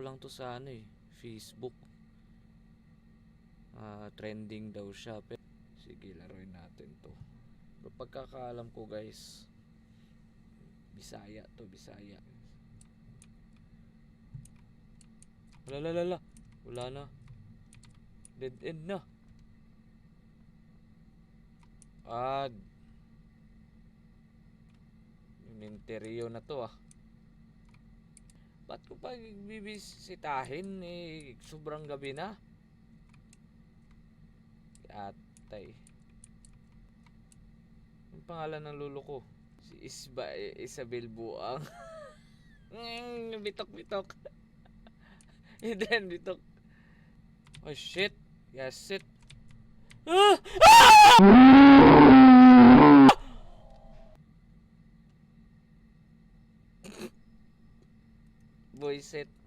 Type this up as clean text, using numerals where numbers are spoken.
ko lang to sa ano eh, Facebook. Trending daw siya. Pero, sige, laruin natin to. Pero pagkakaalam ko guys, Bisaya to, Bisaya. Wala. Wala na. Dead end na. Minteryo na to ah. Ba't ko pa bibisitahin eh, sobrang gabi na. Atay. Ang pangalan ng lolo ko? Si Isabel Buang. Bitok. Then bitok. Oh shit. Yes shit. Boy set.